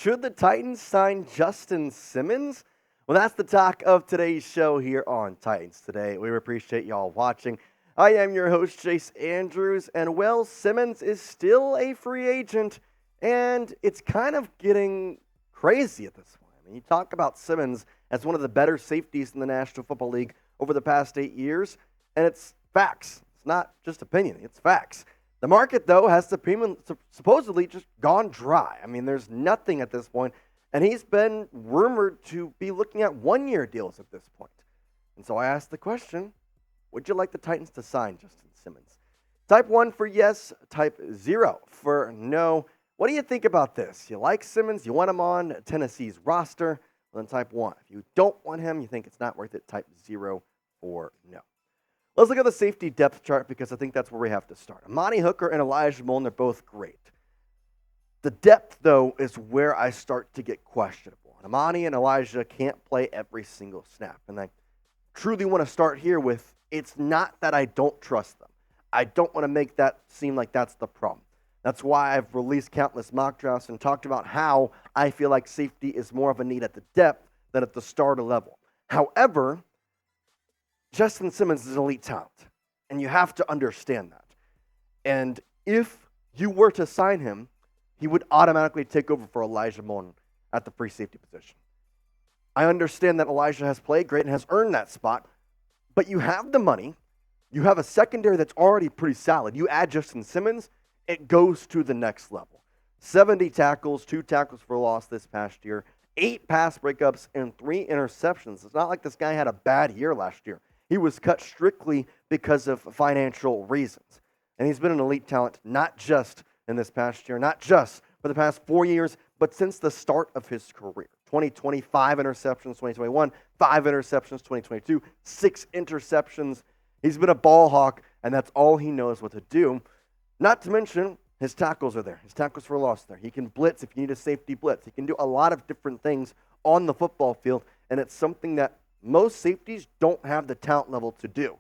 Should the Titans sign Justin Simmons? Well, that's the talk of today's show here on Titans Today. We appreciate y'all watching. I am your host, Jace Andrews, and Simmons is still a free agent, and it's kind of getting crazy at this point. I mean, you talk about Simmons as one of the better safeties in the National Football League over the past 8 years, and it's facts. It's not just opinion, it's facts. The market, though, has supposedly just gone dry. I mean, there's nothing at this point, and he's been rumored to be looking at one-year deals at this point. And so I asked the question, would you like the Titans to sign Justin Simmons? Type 1 for yes, type 0 for no. What do you think about this? You like Simmons, you want him on Tennessee's roster, well, then type 1. If you don't want him, you think it's not worth it, type 0 for no. Let's look at the safety depth chart because I think that's where we have to start. Amani Hooker and Elijah Molden are both great. The depth, though, is where I start to get questionable. And Amani and Elijah can't play every single snap. And I truly want to start here with, it's not that I don't trust them. I don't want to make that seem like that's the problem. That's why I've released countless mock drafts and talked about how I feel like safety is more of a need at the depth than at the starter level. However, Justin Simmons is an elite talent, and you have to understand that. And if you were to sign him, he would automatically take over for Elijah Molden at the free safety position. I understand that Elijah has played great and has earned that spot, but you have the money. You have a secondary that's already pretty solid. You add Justin Simmons, it goes to the next level. 70 tackles, 2 tackles for loss this past year, 8 pass breakups, and 3 interceptions. It's not like this guy had a bad year last year. He was cut strictly because of financial reasons. And he's been an elite talent, not just in this past year, not just for the past 4 years, but since the start of his career. 2020, 5 interceptions, 2021, 5 interceptions, 2022, 6 interceptions. He's been a ball hawk, and that's all he knows what to do. Not to mention, his tackles are there. His tackles for loss there. He can blitz if you need a safety blitz. He can do a lot of different things on the football field, and it's something that most safeties don't have the talent level to do.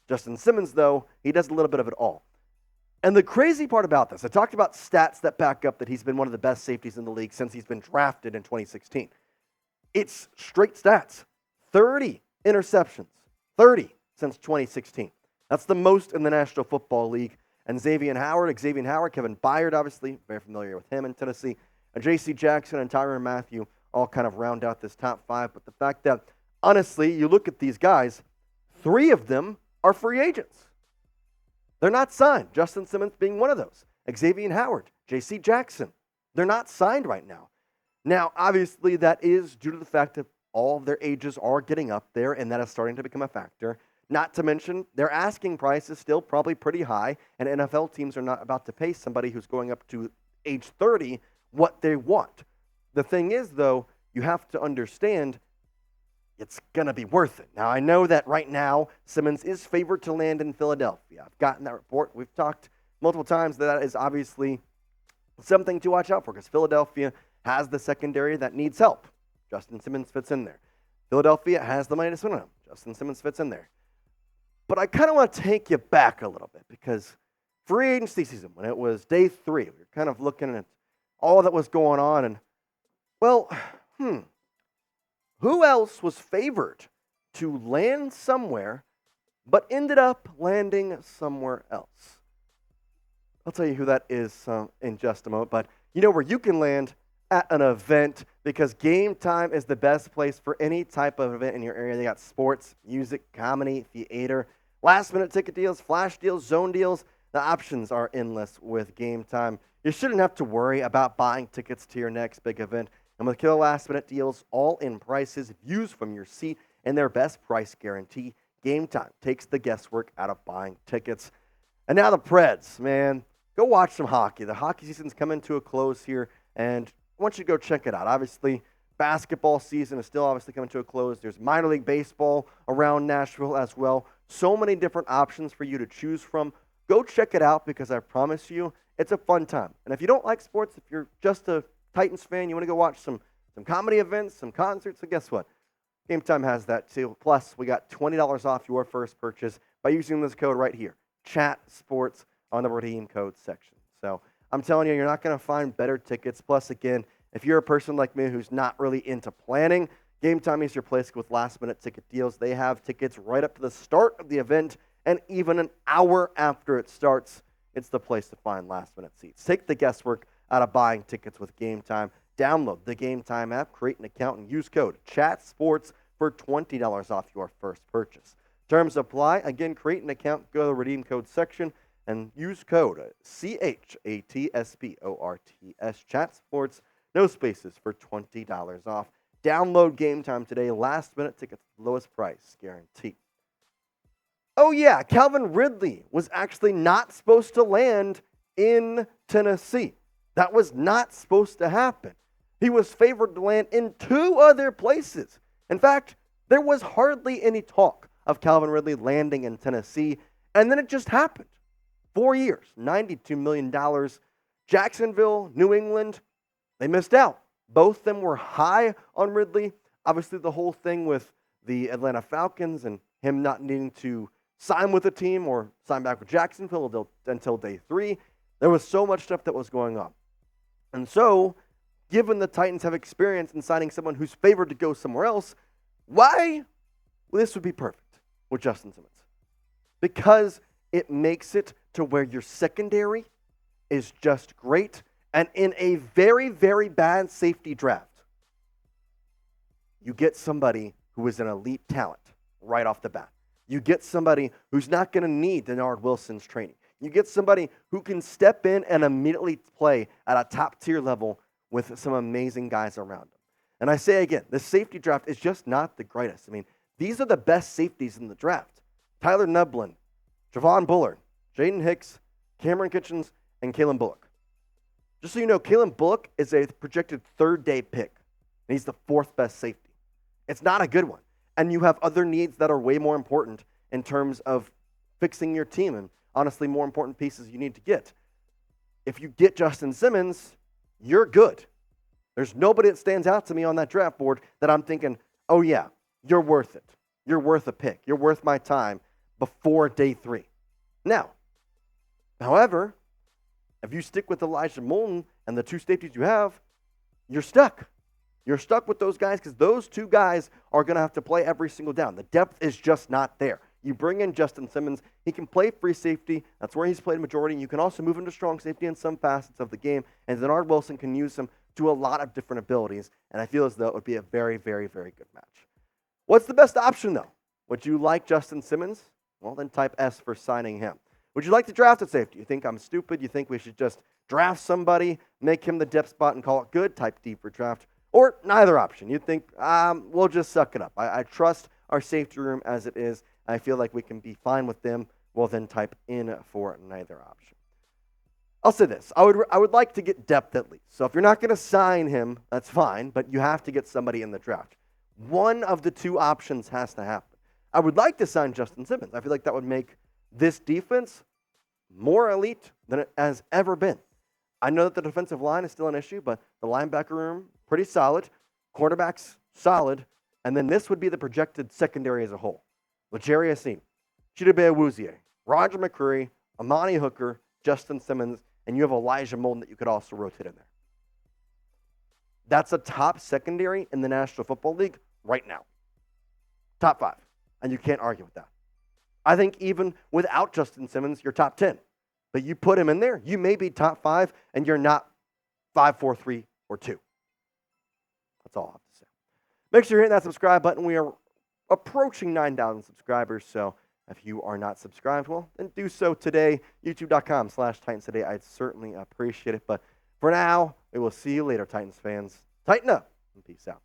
Justin Simmons, though, he does a little bit of it all. And the crazy part about this, I talked about stats that back up that he's been one of the best safeties in the league since he's been drafted in 2016. It's straight stats. 30 interceptions. 30 since 2016. That's the most in the National Football League. And Xavier Howard, Kevin Byard, obviously, very familiar with him in Tennessee, and J.C. Jackson and Tyrann Mathieu all kind of round out this top 5. But the fact that, honestly, you look at these guys, 3 of them are free agents. They're not signed. Justin Simmons being one of those. Xavier Howard, J.C. Jackson. They're not signed right now. Now, obviously, that is due to the fact that all of their ages are getting up there, and that is starting to become a factor. Not to mention, their asking price is still probably pretty high, and NFL teams are not about to pay somebody who's going up to age 30 what they want. The thing is, though, you have to understand it's going to be worth it. Now, I know that right now, Simmons is favored to land in Philadelphia. I've gotten that report. We've talked multiple times that is obviously something to watch out for because Philadelphia has the secondary that needs help. Justin Simmons fits in there. Philadelphia has the money to spend on him. Justin Simmons fits in there. But I kind of want to take you back a little bit because free agency season, when it was day 3, we were kind of looking at all that was going on and, well, who else was favored to land somewhere but ended up landing somewhere else? I'll tell you who that is in just a moment, but you know where you can land at an event because Game Time is the best place for any type of event in your area. They got sports, music, comedy, theater, last-minute ticket deals, flash deals, zone deals. The options are endless with Game Time. You shouldn't have to worry about buying tickets to your next big event. And with killer last-minute deals, all-in prices, views from your seat, and their best price guarantee, Game Time takes the guesswork out of buying tickets. And now the Preds, man. Go watch some hockey. The hockey season's coming to a close here, and I want you to go check it out. Obviously, basketball season is still obviously coming to a close. There's minor league baseball around Nashville as well. So many different options for you to choose from. Go check it out because I promise you, it's a fun time. And if you don't like sports, if you're just a Titans fan, you want to go watch some comedy events, some concerts, so guess what? Game Time has that too. Plus, we got $20 off your first purchase by using this code right here, Chat Sports, on the redeem code section. So I'm telling you, you're not going to find better tickets. Plus, again, If you're a person like me who's not really into planning, Game Time is your place with last-minute ticket deals. They have tickets right up to the start of the event and even an hour after it starts. It's the place to find last-minute seats. Take the guesswork out of buying tickets with Game Time. Download the Game Time app, create an account, and use code CHATSPORTS for $20 off your first purchase. Terms apply. Again, create an account, go to the redeem code section, and use code CHATSPORTS, CHATSPORTS, no spaces, for $20 off. Download Game Time today. Last-minute tickets, lowest price guaranteed. Oh yeah, Calvin Ridley was actually not supposed to land in Tennessee. That was not supposed to happen. He was favored to land in 2 other places. In fact, there was hardly any talk of Calvin Ridley landing in Tennessee, and then it just happened. 4 years, $92 million. Jacksonville, New England, they missed out. Both of them were high on Ridley. Obviously, the whole thing with the Atlanta Falcons and him not needing to sign with a team or sign back with Jacksonville until day 3. There was so much stuff that was going on. And so, given the Titans have experience in signing someone who's favored to go somewhere else, why? Well, this would be perfect with Justin Simmons. Because it makes it to where your secondary is just great, and in a very, very bad safety draft, you get somebody who is an elite talent right off the bat. You get somebody who's not going to need Denard Wilson's training. You get somebody who can step in and immediately play at a top-tier level with some amazing guys around him. And I say again, the safety draft is just not the greatest. I mean, these are the best safeties in the draft. Tyler Nublin, Javon Bullard, Jaden Hicks, Cameron Kitchens, and Kalen Bullock. Just so you know, Kalen Bullock is a projected 3rd-day pick, and he's the 4th best safety. It's not a good one. And you have other needs that are way more important in terms of fixing your team and honestly more important pieces you need to get. If you get Justin Simmons, you're good. There's nobody that stands out to me on that draft board that I'm thinking, oh yeah, you're worth it. You're worth a pick. You're worth my time before day 3. Now, however, if you stick with Elijah Moulton and the 2 safeties you have, you're stuck. You're stuck with those guys because those 2 guys are going to have to play every single down. The depth is just not there. You bring in Justin Simmons. He can play free safety. That's where he's played majority. You can also move into strong safety in some facets of the game. And Denard Wilson can use him to a lot of different abilities. And I feel as though it would be a very, very, very good match. What's the best option, though? Would you like Justin Simmons? Well, then type S for signing him. Would you like to draft a safety? You think I'm stupid? You think we should just draft somebody, make him the depth spot, and call it good? Type D for draft. Or neither option. You think, we'll just suck it up. I trust our safety room as it is. I feel like we can be fine with them. Well, then type in for neither option. I'll say this. I would like to get depth at least. So if you're not going to sign him, that's fine, but you have to get somebody in the draft. One of the 2 options has to happen. I would like to sign Justin Simmons. I feel like that would make this defense more elite than it has ever been. I know that the defensive line is still an issue, but the linebacker room, pretty solid. Quarterbacks, solid. And then this would be the projected secondary as a whole. L'Jarius Sneed, Chidobe Awuzie, Roger McCreary, Amani Hooker, Justin Simmons, and you have Elijah Moulton that you could also rotate in there. That's a top secondary in the National Football League right now. Top 5. And you can't argue with that. I think even without Justin Simmons, you're top 10. But you put him in there, you may be top 5, and you're not 5, 4, 3, or 2. That's all I have to say. Make sure you're hitting that subscribe button. We are approaching 9,000 subscribers, so if you are not subscribed, well, then do so today. YouTube.com/Titans Today. I'd certainly appreciate it. But for now, we will see you later, Titans fans. Tighten up and peace out.